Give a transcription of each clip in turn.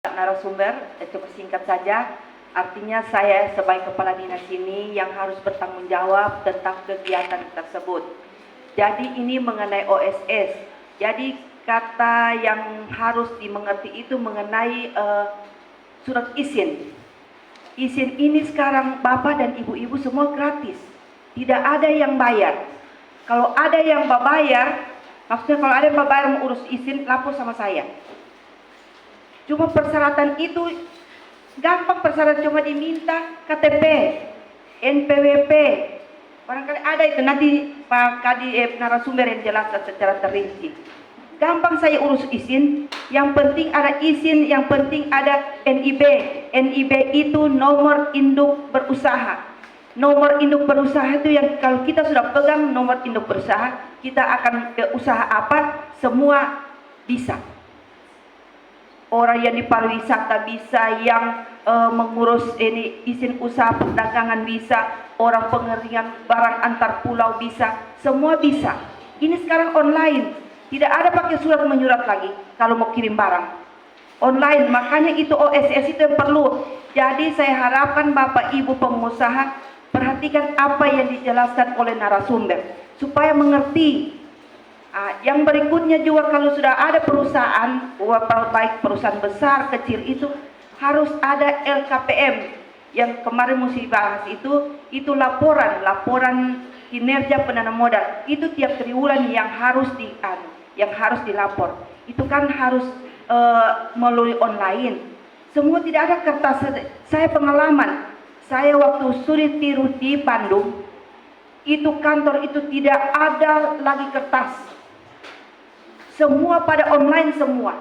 narasumber, cukup singkat saja. Artinya saya sebagai kepala dinas ini yang harus bertanggung jawab tentang kegiatan tersebut. Jadi ini mengenai OSS. Jadi kata yang harus dimengerti itu mengenai surat izin. Izin ini sekarang Bapak dan Ibu-ibu semua gratis. Tidak ada yang bayar. Kalau ada yang bayar, maksudnya kalau ada yang bayar mau urus izin, lapor sama saya. Cuma persyaratan itu gampang, persyaratan cuma diminta KTP, NPWP. Barangkali ada itu, nanti Pak Kadi narasumber yang jelaskan secara terrinci. Gampang saya urus izin, yang penting ada izin, yang penting ada NIB. NIB itu nomor induk berusaha. Nomor induk berusaha itu yang kalau kita sudah pegang nomor induk berusaha, kita akan ke usaha apa, semua bisa. Orang yang di pariwisata bisa, yang mengurus ini izin usaha perdagangan bisa, orang pengiriman barang antar pulau bisa, semua bisa. Ini sekarang online, tidak ada pakai surat menyurat lagi kalau mau kirim barang. Online, makanya itu OSS itu yang perlu. Jadi saya harapkan Bapak Ibu pengusaha perhatikan apa yang dijelaskan oleh narasumber supaya mengerti. Yang berikutnya juga kalau sudah ada perusahaan, baik perusahaan besar kecil itu harus ada LKPM yang kemarin mesti dibahas itu laporan kinerja penanam modal itu tiap triwulan yang harus dilapor. Itu kan harus melalui online. Semua tidak ada kertas. Saya pengalaman, saya waktu studi tiru di Bandung, itu kantor itu tidak ada lagi kertas. Semua pada online semua.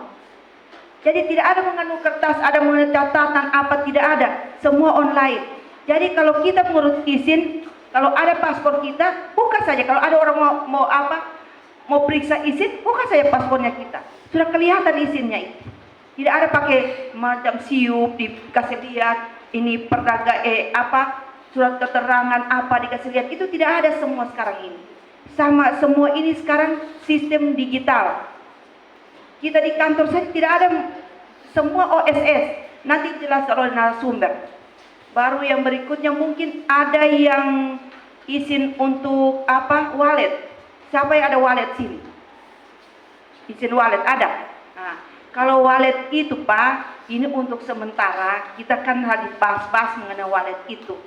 Jadi tidak ada mengandung kertas, ada mengandung catatan apa, tidak ada. Semua online. Jadi kalau kita mengurus izin, kalau ada paspor kita, buka saja. Kalau ada orang mau periksa izin, buka saja paspornya kita. Sudah kelihatan izinnya itu. Tidak ada pakai macam siup dikasih lihat, ini surat keterangan apa dikasih lihat, itu tidak ada semua sekarang ini. Sama semua ini sekarang sistem digital. Kita di kantor saja tidak ada semua OSS. Nanti jelas oleh narasumber. Baru yang berikutnya mungkin ada yang izin untuk wallet. Siapa yang ada wallet sini? Izin wallet ada. Nah, kalau wallet itu Pak, ini untuk sementara kita kan harus bahas mengenai wallet itu.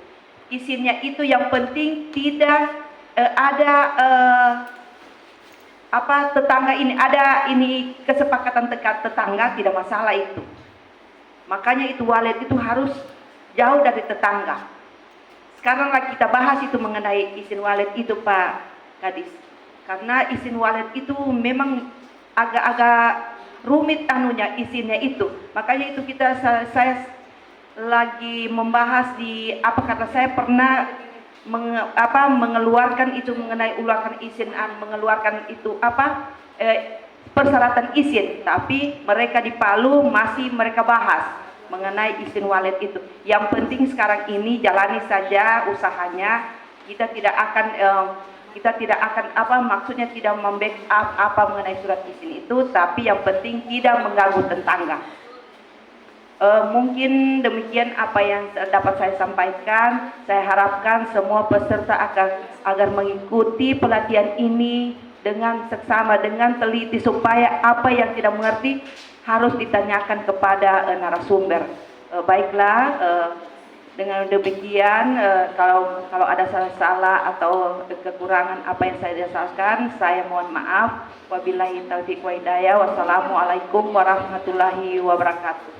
Izinnya itu yang penting tidak ada tetangga ini ada ini kesepakatan tetangga, tidak masalah itu. Makanya itu wallet itu harus jauh dari tetangga. Sekarang lagi kita bahas itu mengenai izin wallet itu Pak Kadis. Karena izin wallet itu memang agak-agak rumit izinnya itu. Makanya itu saya lagi membahas karena saya pernah mengeluarkan itu mengenai mengeluarkan itu persyaratan izin, tapi mereka di Palu masih mereka bahas mengenai izin wallet itu. Yang penting sekarang ini jalani saja usahanya. Kita tidak akan maksudnya tidak membackup mengenai surat izin itu, tapi yang penting tidak mengganggu tetangga. Mungkin demikian apa yang dapat saya sampaikan. Saya harapkan semua peserta agar mengikuti pelatihan ini dengan seksama, dengan teliti, supaya apa yang tidak mengerti harus ditanyakan kepada narasumber. Baiklah, dengan demikian kalau ada salah atau kekurangan apa yang saya jelaskan, saya mohon maaf. Wabillahi taufiq wa hidayah. Wassalamualaikum warahmatullahi wabarakatuh.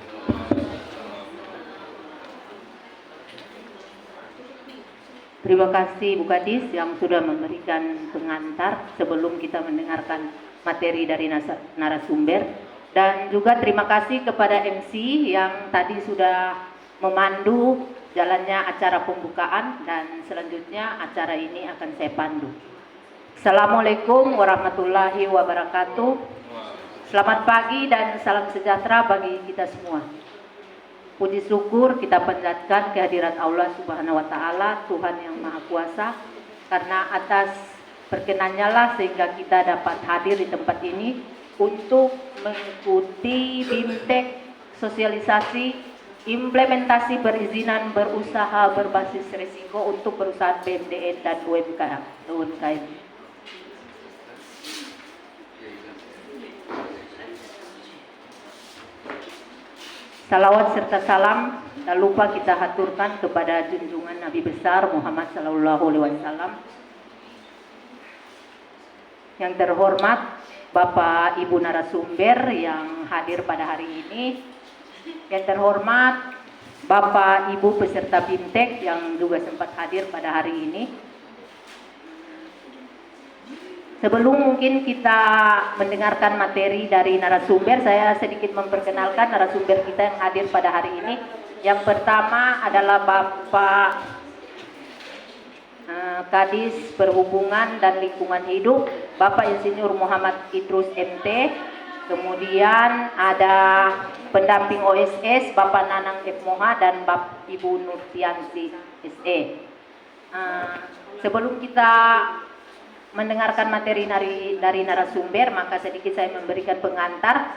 Terima kasih Bu Kadis yang sudah memberikan pengantar sebelum kita mendengarkan materi dari narasumber. Dan juga terima kasih kepada MC yang tadi sudah memandu jalannya acara pembukaan, dan selanjutnya acara ini akan saya pandu. Assalamualaikum warahmatullahi wabarakatuh. Selamat pagi dan salam sejahtera bagi kita semua. Puji syukur kita panjatkan kehadirat Allah Subhanahu wa Ta'ala, Tuhan yang Maha Kuasa, karena atas perkenannya lah sehingga kita dapat hadir di tempat ini untuk mengikuti BIMTEK sosialisasi implementasi perizinan berusaha berbasis risiko untuk perusahaan BMDN dan UMKM. Salawat serta salam tak lupa kita haturkan kepada junjungan Nabi besar Muhammad Sallallahu Alaihi Wasallam. Yang terhormat Bapak Ibu narasumber yang hadir pada hari ini, yang terhormat Bapak Ibu peserta BIMTEK yang juga sempat hadir pada hari ini. Sebelum mungkin kita mendengarkan materi dari narasumber, saya sedikit memperkenalkan narasumber kita yang hadir pada hari ini. Yang pertama adalah Bapak Kadis Perhubungan dan Lingkungan Hidup, Bapak Insinyur Muhammad Idrus MT. Kemudian ada pendamping OSS Bapak Nanang F. Moha dan Bapak Ibu Nurtiansi SE. Sebelum kita mendengarkan materi dari narasumber, maka sedikit saya memberikan pengantar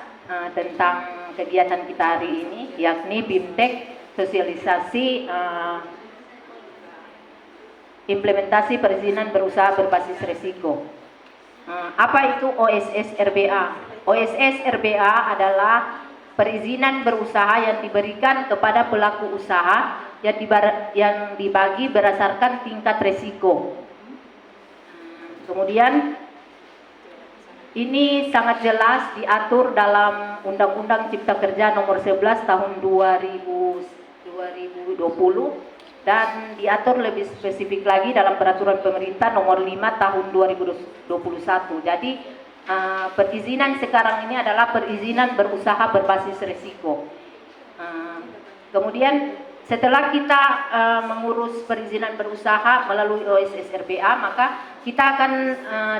tentang kegiatan kita hari ini, yakni BIMTEK sosialisasi implementasi perizinan berusaha berbasis risiko. Apa itu OSS RBA? OSS RBA adalah perizinan berusaha yang diberikan kepada pelaku usaha yang dibagi berdasarkan tingkat risiko. Kemudian ini sangat jelas diatur dalam Undang-Undang Cipta Kerja Nomor 11 Tahun 2020 dan diatur lebih spesifik lagi dalam Peraturan Pemerintah Nomor 5 Tahun 2021. Jadi perizinan sekarang ini adalah perizinan berusaha berbasis risiko. Kemudian setelah kita mengurus perizinan berusaha melalui OSS RBA, maka kita akan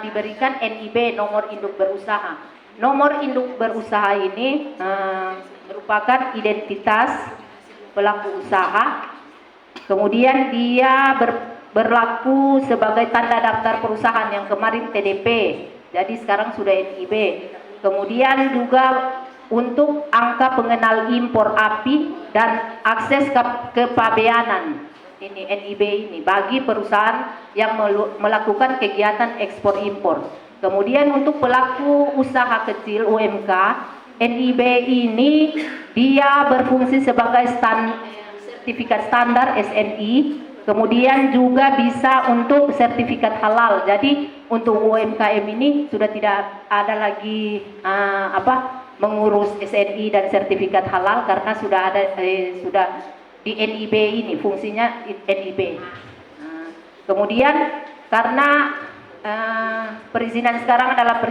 diberikan NIB, nomor induk berusaha. Nomor induk berusaha ini merupakan identitas pelaku usaha. Kemudian dia berlaku sebagai tanda daftar perusahaan yang kemarin TDP, jadi sekarang sudah NIB. Kemudian juga untuk angka pengenal impor API dan akses kepabeanan, ini NIB ini bagi perusahaan yang melakukan kegiatan ekspor impor. Kemudian untuk pelaku usaha kecil UMK, NIB ini dia berfungsi sebagai sertifikat standar SNI. Kemudian juga bisa untuk sertifikat halal. Jadi untuk UMKM ini sudah tidak ada lagi mengurus SNI dan sertifikat halal karena sudah ada sudah di NIB ini, fungsinya NIB. Kemudian karena perizinan sekarang adalah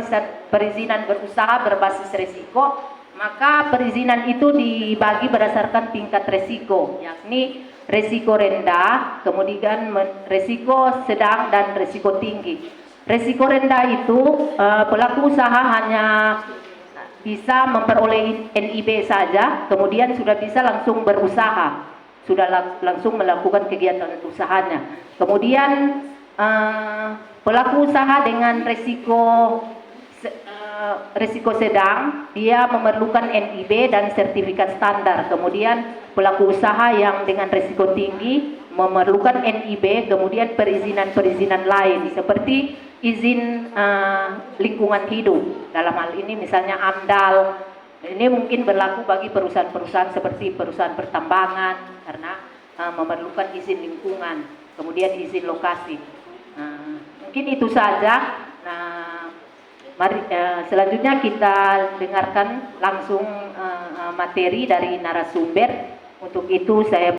perizinan berusaha berbasis risiko, maka perizinan itu dibagi berdasarkan tingkat risiko, yakni risiko rendah, kemudian risiko sedang dan risiko tinggi. Risiko rendah itu pelaku usaha hanya bisa memperoleh NIB saja, kemudian sudah bisa langsung berusaha, sudah langsung melakukan kegiatan usahanya. Kemudian pelaku usaha dengan risiko sedang, dia memerlukan NIB dan sertifikat standar. Kemudian pelaku usaha yang dengan risiko tinggi memerlukan NIB, kemudian perizinan lain seperti izin lingkungan hidup. Dalam hal ini misalnya AMDAL, ini mungkin berlaku bagi perusahaan-perusahaan seperti perusahaan pertambangan karena memerlukan izin lingkungan, kemudian izin lokasi. Mungkin itu saja. Mari selanjutnya kita dengarkan langsung materi dari narasumber. Untuk itu saya